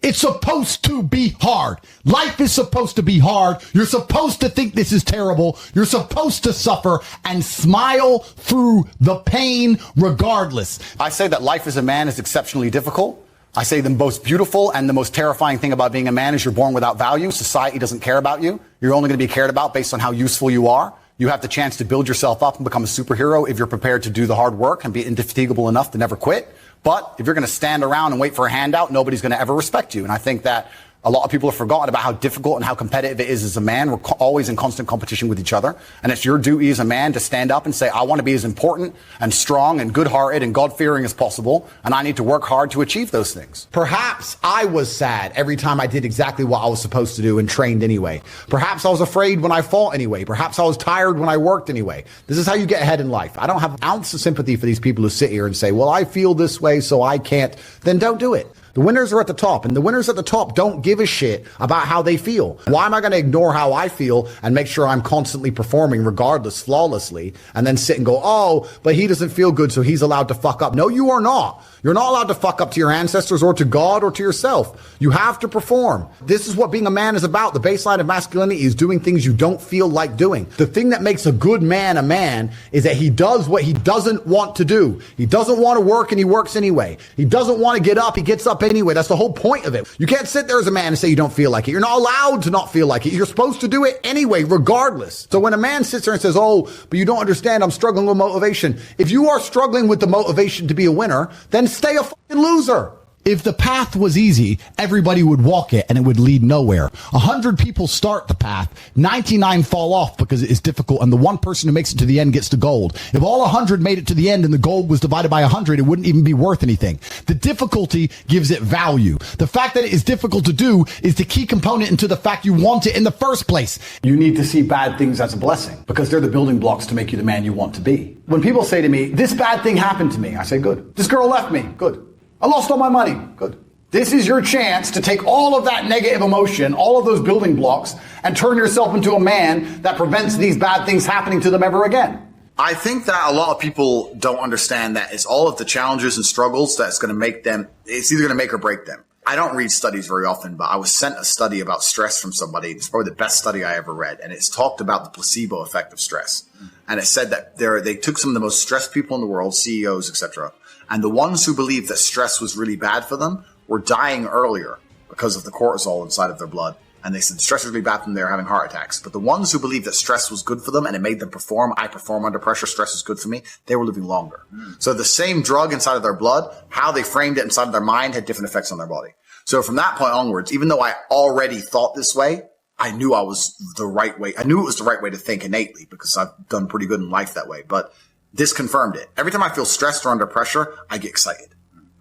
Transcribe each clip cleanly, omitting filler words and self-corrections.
It's supposed to be hard. Life is supposed to be hard. You're supposed to think this is terrible. You're supposed to suffer and smile through the pain regardless. I say that life as a man is exceptionally difficult. I say the most beautiful and the most terrifying thing about being a man is you're born without value. Society doesn't care about you. You're only going to be cared about based on how useful you are. You have the chance to build yourself up and become a superhero if you're prepared to do the hard work and be indefatigable enough to never quit. But if you're going to stand around and wait for a handout, nobody's going to ever respect you. And I think that a lot of people have forgotten about how difficult and how competitive it is as a man. We're always in constant competition with each other. And it's your duty as a man to stand up and say, I want to be as important and strong and good-hearted and God-fearing as possible. And I need to work hard to achieve those things. Perhaps I was sad every time I did exactly what I was supposed to do and trained anyway. Perhaps I was afraid when I fought anyway. Perhaps I was tired when I worked anyway. This is how you get ahead in life. I don't have an ounce of sympathy for these people who sit here and say, well, I feel this way, so I can't. Then don't do it. The winners are at the top, and the winners at the top don't give a shit about how they feel. Why am I going to ignore how I feel and make sure I'm constantly performing regardless, flawlessly, and then sit and go, oh, but he doesn't feel good, so he's allowed to fuck up. No, you are not. You're not allowed to fuck up to your ancestors or to God or to yourself. You have to perform. This is what being a man is about. The baseline of masculinity is doing things you don't feel like doing. The thing that makes a good man a man is that he does what he doesn't want to do. He doesn't want to work and he works anyway. He doesn't want to get up, he gets up anyway. That's the whole point of it. You can't sit there as a man and say you don't feel like it. You're not allowed to not feel like it. You're supposed to do it anyway, regardless. So when a man sits there and says, oh, but you don't understand, I'm struggling with motivation. If you are struggling with the motivation to be a winner, then stay a fucking loser. If the path was easy, everybody would walk it and it would lead nowhere. 100 people start the path, 99 fall off because it is difficult, and the one person who makes it to the end gets the gold. If all 100 made it to the end and the gold was divided by 100, it wouldn't even be worth anything. The difficulty gives it value. The fact that it is difficult to do is the key component into the fact you want it in the first place. You need to see bad things as a blessing because they're the building blocks to make you the man you want to be. When people say to me, this bad thing happened to me, I say, good. This girl left me, good. I lost all my money. Good. This is your chance to take all of that negative emotion, all of those building blocks, and turn yourself into a man that prevents these bad things happening to them ever again. I think that a lot of people don't understand that it's all of the challenges and struggles that's going to make them, it's either going to make or break them. I don't read studies very often, but I was sent a study about stress from somebody. It's probably the best study I ever read. And it's talked about the placebo effect of stress. And it said that they took some of the most stressed people in the world, CEOs, etc., and the ones who believed that stress was really bad for them were dying earlier because of the cortisol inside of their blood. And they said stress was really bad for them, they were having heart attacks. But the ones who believed that stress was good for them and it made them perform, I perform under pressure, stress is good for me, they were living longer. So the same drug inside of their blood, how they framed it inside of their mind had different effects on their body. So from that point onwards, even though I already thought this way, I knew I was the right way. I knew it was the right way to think innately because I've done pretty good in life that way. But this confirmed it. Every time I feel stressed or under pressure, I get excited.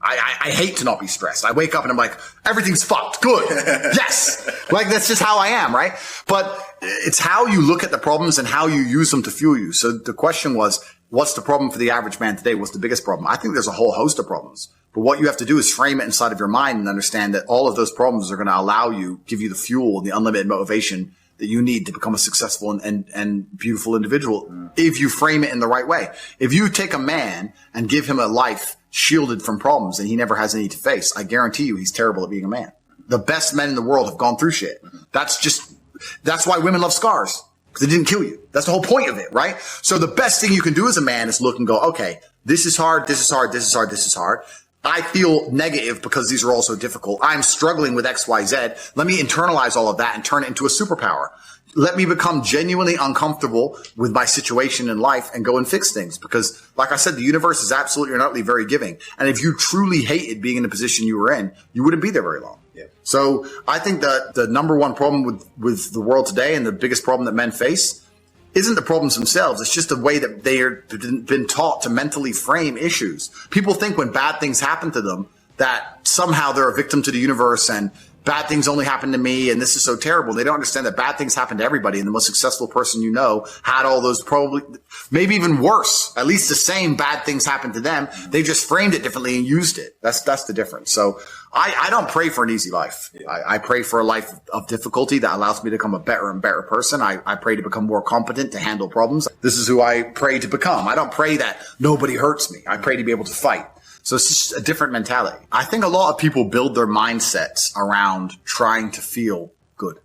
I hate to not be stressed. I wake up and I'm like, everything's fucked. Good. Yes. Like, that's just how I am, right? But it's how you look at the problems and how you use them to fuel you. So the question was, what's the problem for the average man today? What's the biggest problem? I think there's a whole host of problems. But what you have to do is frame it inside of your mind and understand that all of those problems are going to allow you, give you the fuel, the unlimited motivation that you need to become a successful and beautiful individual if you frame it in the right way. If you take a man and give him a life shielded from problems and he never has any to face, I guarantee you he's terrible at being a man. The best men in the world have gone through shit. That's why women love scars, because it didn't kill you. That's the whole point of it, right? So the best thing you can do as a man is look and go, okay, this is hard, this is hard, this is hard, this is hard. I feel negative because these are all so difficult. I'm struggling with X, Y, Z. Let me internalize all of that and turn it into a superpower. Let me become genuinely uncomfortable with my situation in life and go and fix things. Because, like I said, the universe is absolutely and utterly very giving. And if you truly hated being in the position you were in, you wouldn't be there very long. Yeah. So I think that the number one problem with the world today and the biggest problem that men face isn't the problems themselves. It's just the way that they've been taught to mentally frame issues. People think when bad things happen to them that somehow they're a victim to the universe and bad things only happen to me and this is so terrible. They don't understand that bad things happen to everybody, and the most successful person you know had all those, probably maybe even worse, at least the same bad things happened to them. They just framed it differently and used it. That's the difference. So I don't pray for an easy life. I pray for a life of difficulty that allows me to become a better and better person. I pray to become more competent to handle problems. This is who I pray to become. I don't pray that nobody hurts me. I pray to be able to fight. So it's just a different mentality. I think a lot of people build their mindsets around trying to feel good.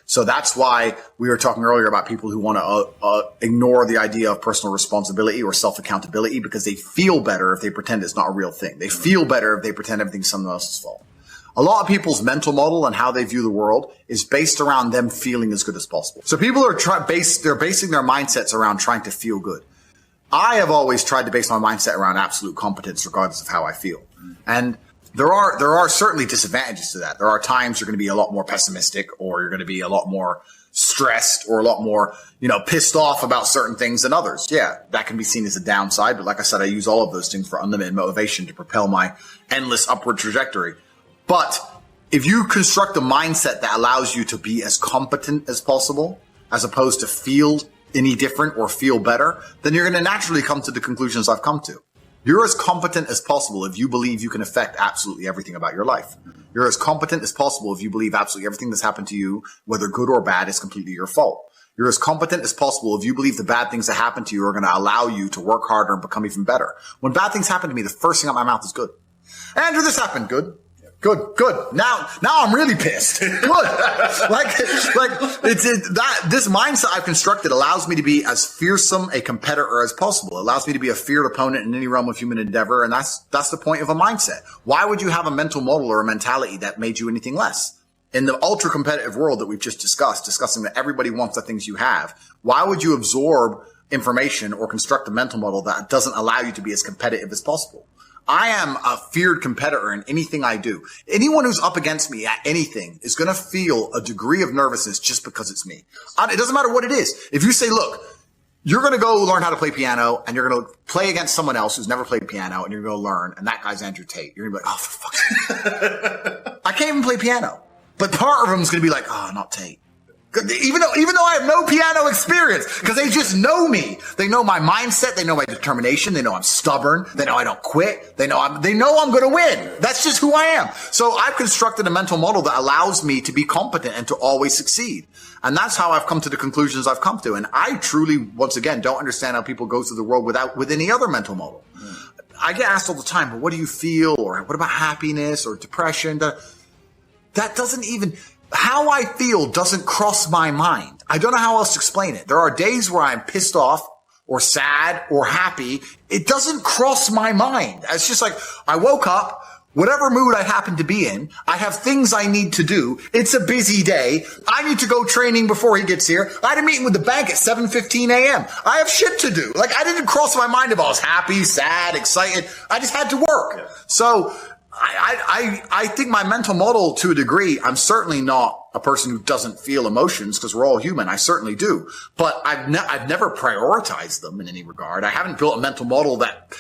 So that's why we were talking earlier about people who want to ignore the idea of personal responsibility or self-accountability because they feel better if they pretend it's not a real thing. They feel better if they pretend everything's someone else's fault. A lot of people's mental model and how they view the world is based around them feeling as good as possible. So people are they're basing their mindsets around trying to feel good. I have always tried to base my mindset around absolute competence regardless of how I feel. And there are certainly disadvantages to that. There are times you're going to be a lot more pessimistic, or you're going to be a lot more stressed, or a lot more, pissed off about certain things than others. Yeah, that can be seen as a downside. But like I said, I use all of those things for unlimited motivation to propel my endless upward trajectory. But if you construct a mindset that allows you to be as competent as possible, as opposed to feel any different or feel better, then you're going to naturally come to the conclusions I've come to. You're as competent as possible if you believe you can affect absolutely everything about your life. You're as competent as possible if you believe absolutely everything that's happened to you, whether good or bad, is completely your fault. You're as competent as possible if you believe the bad things that happen to you are going to allow you to work harder and become even better. When bad things happen to me, the first thing out of my mouth is good. Andrew, this happened. Good. Good. Now I'm really pissed. Good. This mindset I've constructed allows me to be as fearsome a competitor as possible. It allows me to be a feared opponent in any realm of human endeavor. And that's the point of a mindset. Why would you have a mental model or a mentality that made you anything less? In the ultra competitive world that we've just discussing that everybody wants the things you have, why would you absorb information or construct a mental model that doesn't allow you to be as competitive as possible? I am a feared competitor in anything I do. Anyone who's up against me at anything is going to feel a degree of nervousness just because it's me. It doesn't matter what it is. If you say, look, you're going to go learn how to play piano and you're going to play against someone else who's never played piano and you're going to learn, and that guy's Andrew Tate, you're going to be like, oh, for fuck's sake. I can't even play piano. But part of them is going to be like, oh, not Tate. Even though I have no piano experience, because they just know me. They know my mindset. They know my determination. They know I'm stubborn. They know I don't quit. They know I'm going to win. That's just who I am. So I've constructed a mental model that allows me to be competent and to always succeed. And that's how I've come to the conclusions I've come to. And I truly, once again, don't understand how people go through the world with any other mental model. I get asked all the time, but what do you feel? Or what about happiness or depression? That doesn't even... How I feel doesn't cross my mind. I don't know how else to explain it. There are days where I'm pissed off or sad or happy. It doesn't cross my mind. It's just like I woke up, whatever mood I happen to be in, I have things I need to do. It's a busy day. I need to go training before he gets here. I had a meeting with the bank at 7:15 a.m. I have shit to do. Like, I didn't cross my mind if I was happy, sad, excited. I just had to work. Yeah. So I think my mental model, to a degree, I'm certainly not a person who doesn't feel emotions, because we're all human. I certainly do. But I've never prioritized them in any regard. I haven't built a mental model that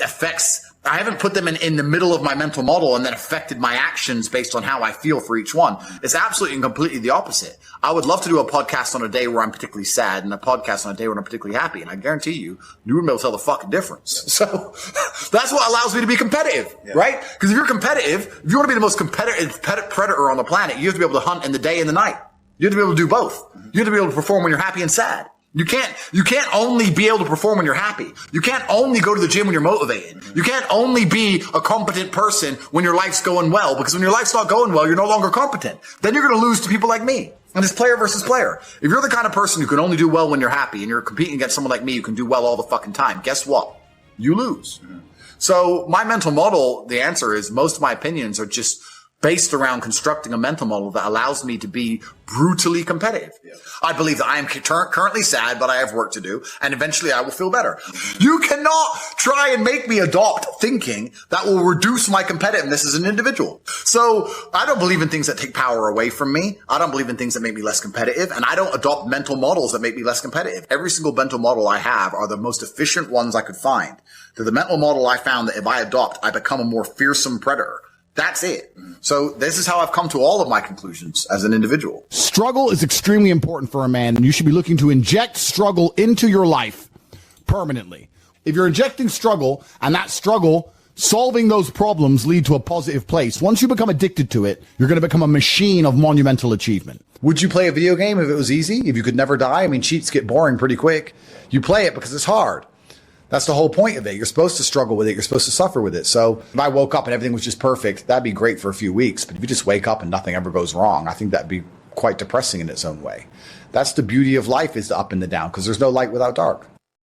affects... I haven't put them in the middle of my mental model and then affected my actions based on how I feel for each one. It's absolutely and completely the opposite. I would love to do a podcast on a day where I'm particularly sad and a podcast on a day when I'm particularly happy. And I guarantee you wouldn't be able to tell the fucking difference. So that's what allows me to be competitive, right? Because if you're competitive, if you want to be the most competitive predator on the planet, you have to be able to hunt in the day and the night. You have to be able to do both. You have to be able to perform when you're happy and sad. You can't only be able to perform when you're happy. You can't only go to the gym when you're motivated. You can't only be a competent person when your life's going well, because when your life's not going well, you're no longer competent. Then you're going to lose to people like me. And it's player versus player. If you're the kind of person who can only do well when you're happy and you're competing against someone like me who can do well all the fucking time, guess what? You lose. So my mental model, the answer is most of my opinions are just based around constructing a mental model that allows me to be brutally competitive. Yeah. I believe that I am currently sad, but I have work to do, and eventually I will feel better. You cannot try and make me adopt thinking that will reduce my competitiveness as an individual. So I don't believe in things that take power away from me. I don't believe in things that make me less competitive, and I don't adopt mental models that make me less competitive. Every single mental model I have are the most efficient ones I could find. They're the mental model I found that if I adopt, I become a more fearsome predator. That's it. So this is how I've come to all of my conclusions as an individual. Struggle is extremely important for a man, and you should be looking to inject struggle into your life permanently. If you're injecting struggle, and that struggle, solving those problems lead to a positive place, once you become addicted to it, you're going to become a machine of monumental achievement. Would you play a video game if it was easy? If you could never die? I mean, cheats get boring pretty quick. You play it because it's hard. That's the whole point of it. You're supposed to struggle with it. You're supposed to suffer with it. So if I woke up and everything was just perfect, that'd be great for a few weeks. But if you just wake up and nothing ever goes wrong, I think that'd be quite depressing in its own way. That's the beauty of life, is the up and the down, because there's no light without dark.